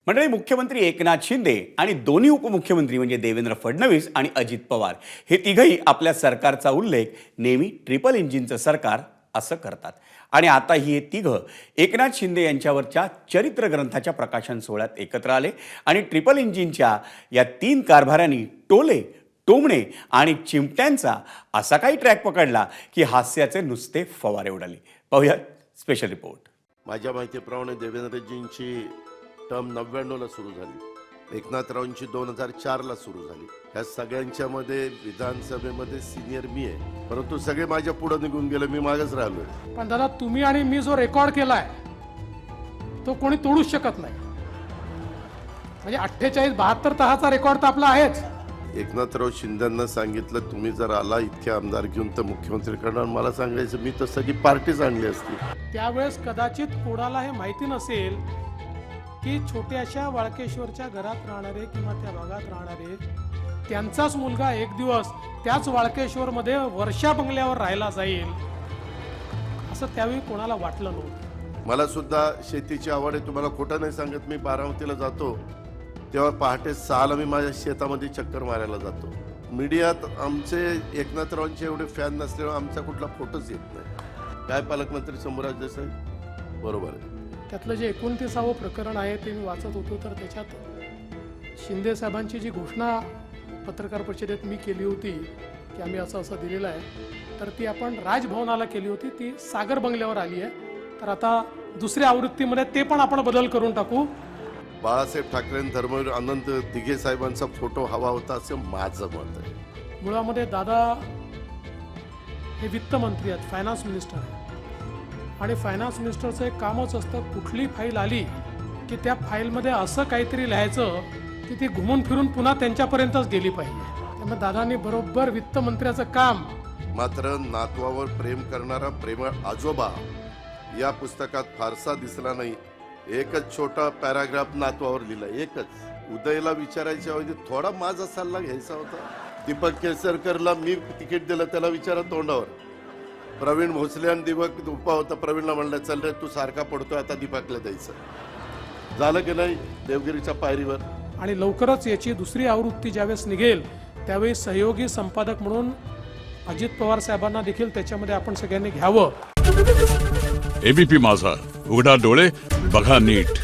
मंडळी, मुख्यमंत्री एकनाथ शिंदे आणि दोन्ही उपमुख्यमंत्री म्हणजे देवेंद्र फडणवीस आणि अजित पवार हे तिघही आपल्या सरकारचा उल्लेख नेहमी ट्रिपल इंजिनचं सरकार असं करतात. आणि आताही हे तिघं एकनाथ शिंदे यांच्यावरच्या चरित्र ग्रंथाच्या प्रकाशन सोहळ्यात एकत्र आले आणि ट्रिपल इंजिनच्या या तीन कारभाऱ्यांनी टोले, टोमणे आणि चिमट्यांचा असा काही ट्रॅक पकडला की हास्याचे नुसते फवारे उडाले. पाहूया स्पेशल रिपोर्ट. माझ्या माहितीप्रमाणे देवेंद्रजींची टर्म 99ला सुरू झाली, एकनाथरावांची 2004ला सुरू झाली. ह्या सगळ्यांच्या मध्ये विधानसभेमध्ये सिनियर मी आहे, परंतु सगळे माझ्या पुढे निघून गेले, मी मागच राहिलोय. पण दादा, तुम्ही आणि मी जो रेकॉर्ड केलाय तो कोणी तोडूच शकत नाही. म्हणजे 48-72 तहाचा रेकॉर्ड तर आपला आहेच. एकनाथराव शिंदेंना सांगितलं, तुम्ही जर आला इतके आमदार घेऊन तर मुख्यमंत्री करणार. मला सांगायचं, मी तर सगळी पार्टीच आणली असती. त्यावेळेस कदाचित कोणाला हे माहिती नसेल की छोट्याशा वाळकेश्वरच्या घरात राहणारे किंवा त्या भागात राहणारे त्यांचाच मुलगा एक दिवस त्याच वाळकेश्वरमध्ये वर्षा बंगल्यावर राहायला जाईल असं त्यावेळी कोणाला वाटलं नव्हतं. मला सुद्धा शेतीची आवड आहे, तुम्हाला खोटं नाही सांगत. मी बारामतीला जातो तेव्हा पहाटे 6ला मी माझ्या शेतामध्ये चक्कर मारायला जातो. मीडियात आमचे एकनाथरावांचे एवढे फॅन नसल्यामुळे आमचा कुठला फोटोच येत नाही. काय पालकमंत्री शंभूराज देसाई? बरोबर आहे. त्यातलं जे 29वं प्रकरण आहे ते मी वाचत होतो, तर त्याच्यात शिंदे साहेबांची जी घोषणा पत्रकार परिषदेत मी केली होती की आम्ही असं असं दिलेलं आहे, तर ती आपण राजभवनाला केली होती, ती सागर बंगल्यावर आली आहे. तर आता दुसऱ्या आवृत्तीमध्ये ते पण आपण बदल करून टाकू. बाळासाहेब ठाकरे, धर्मवीर अनंत दिघे साहेबांचा फोटो हवा होता असं माझं मत आहे. मुळामध्ये दादा हे वित्तमंत्री आहेत, फायनान्स मिनिस्टर आहेत. आणि फायनान्स मिनिस्टरचं एक कामच असतं, कुठली फाईल आली की त्या फाईलमध्ये असं काहीतरी लिहायचं की ती घुमून फिरून पुन्हा त्यांच्यापर्यंतच गेली पाहिजे. त्यामुळे दादांनी बरोबर वित्तमंत्र्याचं काम. मात्र नातवावर प्रेम करणारा प्रेमळ आजोबा या पुस्तकात फारसा दिसला नाही. एकच छोटा पॅराग्राफ नातवावर लिहिला, एकच. उदयला विचारायच्या ऐवजी थोडा माझा सल्ला घ्यायचा होता. दीपक केसरकरला मी तिकीट दिलं, त्याला विचारा तोंडावर. प्रवीण भोसले आणि दीपक उपा होता, प्रवीणला म्हणलं, चल रे तू सारखा पडतोय, आता दीपकला द्यायचं. झालं की नाही देवगिरीच्या पायरीवर. आणि लवकरच याची दुसरी आवृत्ती ज्यावेळेस निघेल त्यावेळी सहयोगी संपादक म्हणून अजित पवार साहेबांना देखील त्याच्यामध्ये आपण सगळ्यांनी घ्यावं. एबीपी माझा, उघडा डोळे बघा नीट.